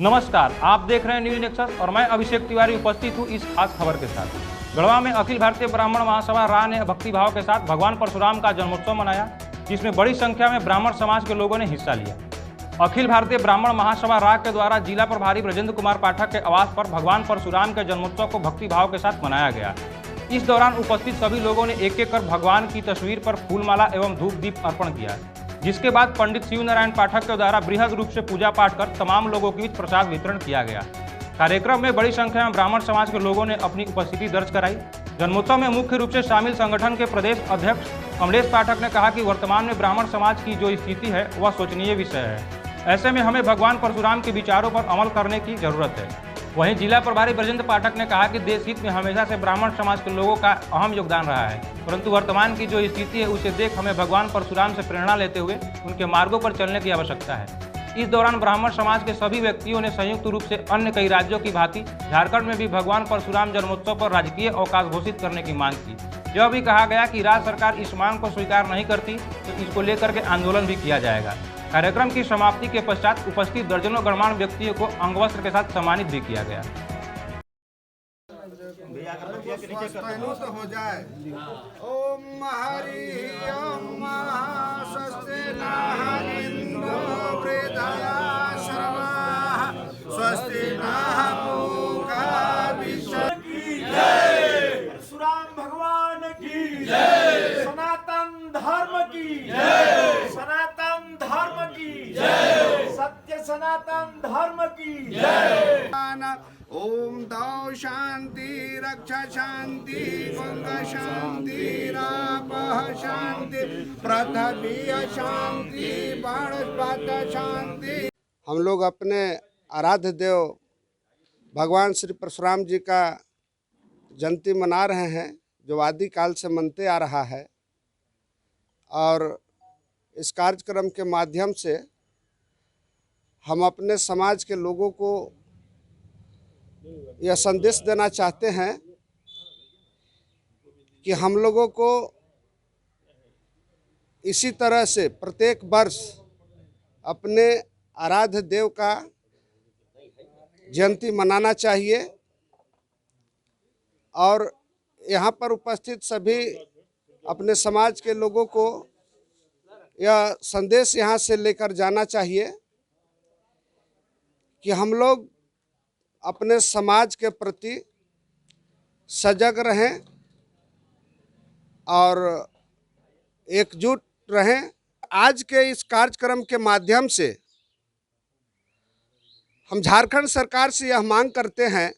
नमस्कार, आप देख रहे हैं न्यूज नेक्सस और मैं अभिषेक तिवारी उपस्थित हूँ इस खास खबर के साथ। गढ़वा में अखिल भारतीय ब्राह्मण महासभा रा ने भक्तिभाव के साथ भगवान परशुराम का जन्मोत्सव मनाया, जिसमें बड़ी संख्या में ब्राह्मण समाज के लोगों ने हिस्सा लिया। अखिल भारतीय ब्राह्मण महासभा रा के द्वारा जिला प्रभारी ब्रजेंद्र कुमार पाठक के आवास पर भगवान परशुराम के जन्मोत्सव को भक्तिभाव के साथ मनाया गया। इस दौरान उपस्थित सभी लोगों ने एक एक कर भगवान की तस्वीर पर फूलमाला एवं धूप दीप अर्पण किया, जिसके बाद पंडित शिव नारायण पाठक के द्वारा बृहद रूप से पूजा पाठ कर तमाम लोगों के बीच प्रसाद वितरण किया गया। कार्यक्रम में बड़ी संख्या में ब्राह्मण समाज के लोगों ने अपनी उपस्थिति दर्ज कराई। जन्मोत्सव में मुख्य रूप से शामिल संगठन के प्रदेश अध्यक्ष कमलेश पाठक ने कहा कि वर्तमान में ब्राह्मण समाज की जो स्थिति है वह शोचनीय विषय है। ऐसे में हमें भगवान परशुराम के विचारों पर अमल करने की जरूरत है। वहीं जिला प्रभारी ब्रजेंद्र पाठक ने कहा कि देश हित में हमेशा से ब्राह्मण समाज के लोगों का अहम योगदान रहा है, परंतु वर्तमान की जो स्थिति है उसे देख हमें भगवान परशुराम से प्रेरणा लेते हुए उनके मार्गों पर चलने की आवश्यकता है। इस दौरान ब्राह्मण समाज के सभी व्यक्तियों ने संयुक्त रूप से अन्य कई राज्यों की भांति झारखंड में भी भगवान परशुराम जन्मोत्सव पर राजकीय अवकाश घोषित करने की मांग की। यह भी कहा गया कि राज्य सरकार इस मांग को स्वीकार नहीं करती तो इसको लेकर के आंदोलन भी किया जाएगा। कार्यक्रम की समाप्ति के पश्चात उपस्थित दर्जनों गणमान्य व्यक्तियों को अंगवस्त्र के साथ सम्मानित भी किया गया। तो हो जाए। ओम हरि ओम स्वस्ति नः इन्द्रो वृद्धया शर्वाः स्वस्ति नः मूका विश्व की जय, परशुराम भगवान की जय, सनातन धर्म की जय, सनातन धर्म की जय, सत्य सनातन धर्म की जय। ओम दौ शांति रक्षा शांति गंग शांति रापः शांति पृथ्वी शांति वनस्पत शांति। हम लोग अपने आराध्य देव भगवान श्री परशुराम जी का जयंती मना रहे हैं, जो आदिकाल से मनते आ रहा है। और इस कार्यक्रम के माध्यम से हम अपने समाज के लोगों को यह संदेश देना चाहते हैं कि हम लोगों को इसी तरह से प्रत्येक वर्ष अपने आराध्य देव का जयंती मनाना चाहिए। और यहाँ पर उपस्थित सभी अपने समाज के लोगों को यह संदेश यहाँ से लेकर जाना चाहिए कि हम लोग अपने समाज के प्रति सजग रहें और एकजुट रहें। आज के इस कार्यक्रम के माध्यम से हम झारखंड सरकार से यह मांग करते हैं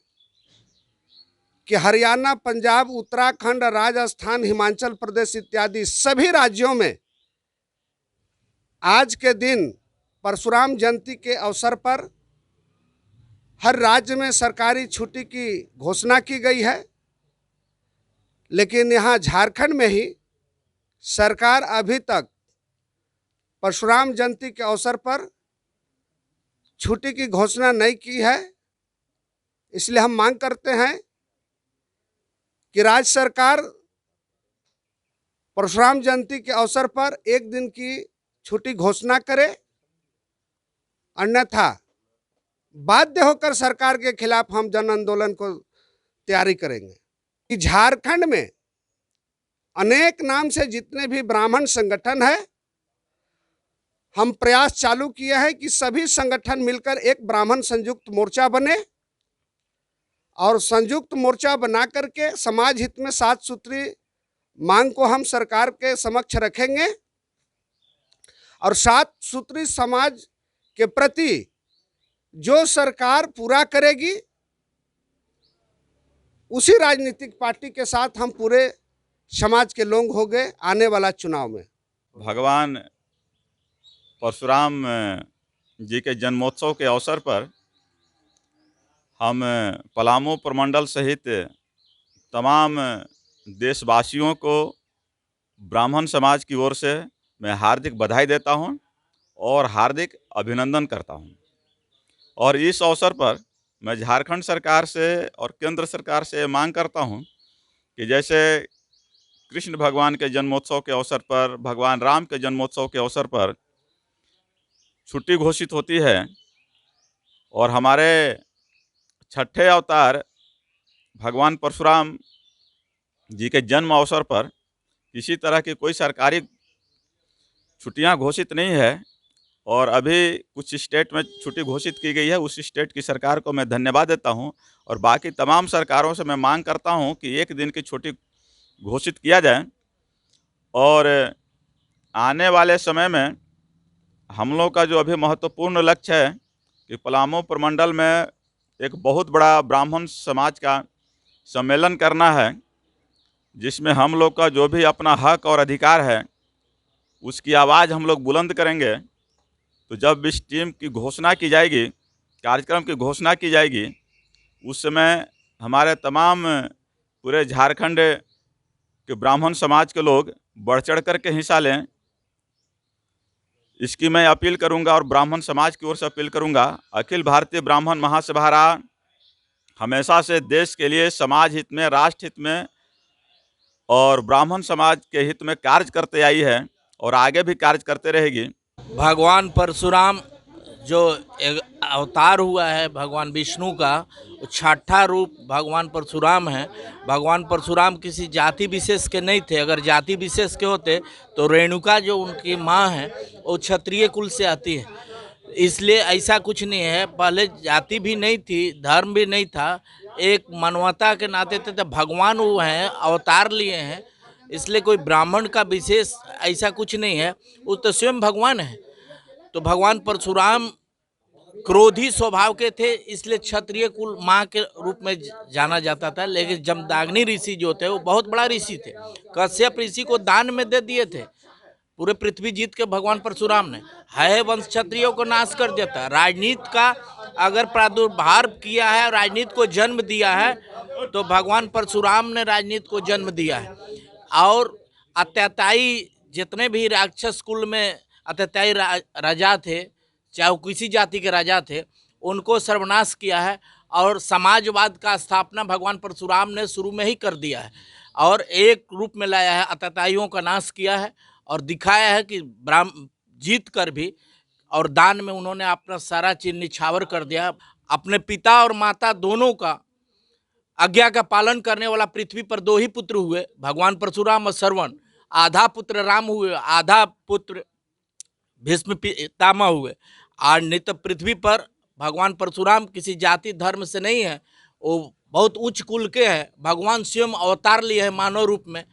कि हरियाणा, पंजाब, उत्तराखंड, राजस्थान, हिमाचल प्रदेश इत्यादि सभी राज्यों में आज के दिन परशुराम जयंती के अवसर पर हर राज्य में सरकारी छुट्टी की घोषणा की गई है, लेकिन यहाँ झारखंड में ही सरकार अभी तक परशुराम जयंती के अवसर पर छुट्टी की घोषणा नहीं की है। इसलिए हम मांग करते हैं कि राज्य सरकार परशुराम जयंती के अवसर पर एक दिन की छुट्टी घोषणा करे, अन्यथा बाध्य होकर सरकार के खिलाफ हम जन आंदोलन को तैयारी करेंगे। कि झारखंड में अनेक नाम से जितने भी ब्राह्मण संगठन है, हम प्रयास चालू किए हैं कि सभी संगठन मिलकर एक ब्राह्मण संयुक्त मोर्चा बने और संयुक्त मोर्चा बना करके समाज हित में 7 सूत्री मांग को हम सरकार के समक्ष रखेंगे और 7 सूत्री समाज के प्रति जो सरकार पूरा करेगी उसी राजनीतिक पार्टी के साथ हम पूरे समाज के लोग होंगे आने वाला चुनाव में। भगवान परशुराम जी के जन्मोत्सव के अवसर पर हम पलामू प्रमंडल सहित तमाम देशवासियों को ब्राह्मण समाज की ओर से मैं हार्दिक बधाई देता हूं और हार्दिक अभिनंदन करता हूं। और इस अवसर पर मैं झारखंड सरकार से और केंद्र सरकार से मांग करता हूं कि जैसे कृष्ण भगवान के जन्मोत्सव के अवसर पर, भगवान राम के जन्मोत्सव के अवसर पर छुट्टी घोषित होती है और हमारे छठे अवतार भगवान परशुराम जी के जन्म अवसर पर किसी तरह की कोई सरकारी छुट्टियां घोषित नहीं है और अभी कुछ स्टेट में छुट्टी घोषित की गई है। उस स्टेट की सरकार को मैं धन्यवाद देता हूं और बाकी तमाम सरकारों से मैं मांग करता हूं कि एक दिन की छुट्टी घोषित किया जाए और आने वाले समय में हम लोग का जो अभी महत्वपूर्ण लक्ष्य है कि पलामू प्रमंडल में एक बहुत बड़ा ब्राह्मण समाज का सम्मेलन करना है, जिसमें हम लोग का जो भी अपना हक और अधिकार है उसकी आवाज़ हम लोग बुलंद करेंगे। तो जब इस टीम की घोषणा की जाएगी, कार्यक्रम की घोषणा की जाएगी, उस समय हमारे तमाम पूरे झारखंड के ब्राह्मण समाज के लोग बढ़ चढ़ कर के हिस्सा लें, इसकी मैं अपील करूंगा और ब्राह्मण समाज की ओर से अपील करूंगा। अखिल भारतीय ब्राह्मण महासभा हमेशा से देश के लिए, समाज हित में, राष्ट्र हित में और ब्राह्मण समाज के हित में कार्य करते आई है और आगे भी कार्य करते रहेगी। भगवान परशुराम जो एक अवतार हुआ है भगवान विष्णु का, छठा रूप भगवान परशुराम है। भगवान परशुराम किसी जाति विशेष के नहीं थे। अगर जाति विशेष के होते तो रेणुका जो उनकी माँ है वो क्षत्रिय कुल से आती है, इसलिए ऐसा कुछ नहीं है। पहले जाति भी नहीं थी, धर्म भी नहीं था, एक मानवता के नाते थे। तो भगवान वो हैं, अवतार लिए हैं, इसलिए कोई ब्राह्मण का विशेष ऐसा कुछ नहीं है, वो तो स्वयं भगवान है। तो भगवान परशुराम क्रोधी स्वभाव के थे, इसलिए क्षत्रिय कुल माँ के रूप में जाना जाता था। लेकिन जमदाग्नि ऋषि जो थे वो बहुत बड़ा ऋषि थे, कश्यप ऋषि को दान में दे दिए थे। पूरे पृथ्वी जीत के भगवान परशुराम ने है वंश क्षत्रियों को नाश कर देता। राजनीति का अगर प्रादुर्भाव किया है, राजनीति को जन्म दिया है, तो भगवान परशुराम ने राजनीति को जन्म दिया है। और अत्याचारी जितने भी राक्षस कुल में अत्याचारी राजा थे, चाहे वो किसी जाति के राजा थे, उनको सर्वनाश किया है। और समाजवाद का स्थापना भगवान परशुराम ने शुरू में ही कर दिया है और एक रूप में लाया है, अत्याचारियों का नाश किया है और दिखाया है कि जीत कर भी और दान में उन्होंने अपना सारा चीज निछावर कर दिया। अपने पिता और माता दोनों का आज्ञा का पालन करने वाला पृथ्वी पर दो ही पुत्र हुए, भगवान परशुराम और श्रवण। आधा पुत्र राम हुए, आधा पुत्र भीष्म पितामह हुए। और नहीं तो पृथ्वी पर भगवान परशुराम किसी जाति धर्म से नहीं है, वो बहुत उच्च कुल के हैं। भगवान स्वयं अवतार लिए हैं मानव रूप में,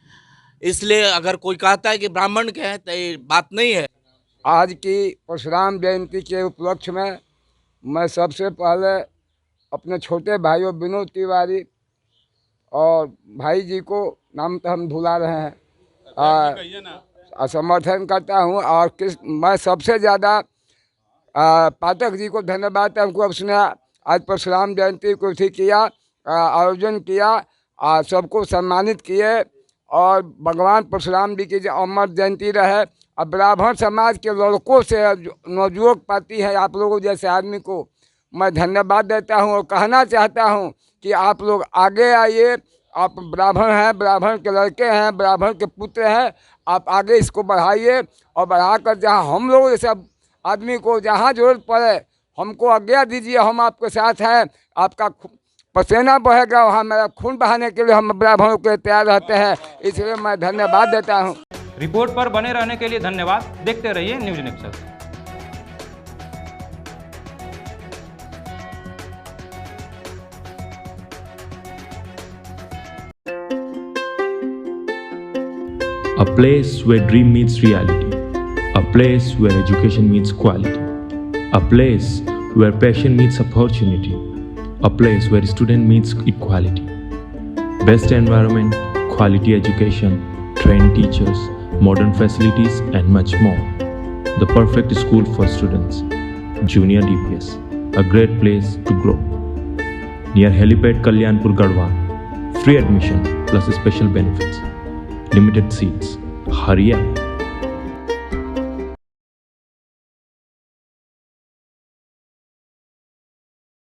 इसलिए अगर कोई कहता है कि ब्राह्मण के हैं तो ये बात नहीं है। आज की परशुराम जयंती के उपलक्ष्य में मैं सबसे पहले अपने छोटे भाइयों विनोद तिवारी और भाई जी को, नाम तो हम भुला रहे हैं, समर्थन करता हूं। और मैं सबसे ज़्यादा पाठक जी को धन्यवाद देता हूं, उसने आज परशुराम जयंती को ठीक किया, आयोजन किया, सबको सम्मानित किए। और भगवान परशुराम जी की जो अमर जयंती रहे। अब ब्राह्मण समाज के लड़कों से नवयुवक पाती है आप लोगों जैसे आदमी को मैं धन्यवाद देता हूं और कहना चाहता हूं कि आप लोग आगे आइए। आप ब्राह्मण हैं, ब्राह्मण के लड़के हैं, ब्राह्मण के पुत्र हैं, आप आगे इसको बढ़ाइए और बढ़ाकर जहां हम लोग जैसे आदमी को जहां जरूरत पड़े हमको आज्ञा दीजिए, हम आपके साथ हैं। आपका पसीना बहेगा, वहाँ मेरा खून बहाने के लिए हम ब्राह्मणों के तैयार रहते हैं, इसलिए मैं धन्यवाद देता हूँ। रिपोर्ट पर बने रहने के लिए धन्यवाद। देखते रहिए news nexus. A place where dream meets reality, a place where education meets quality, a place where passion meets opportunity, a place where student meets equality. Best environment, quality education, trained teachers, modern facilities and much more. The perfect school for students. Junior DPS, a great place to grow. Near Helipad Kalyanpur Garhwal. Free admission plus special benefits. Limited seats. Hurry up.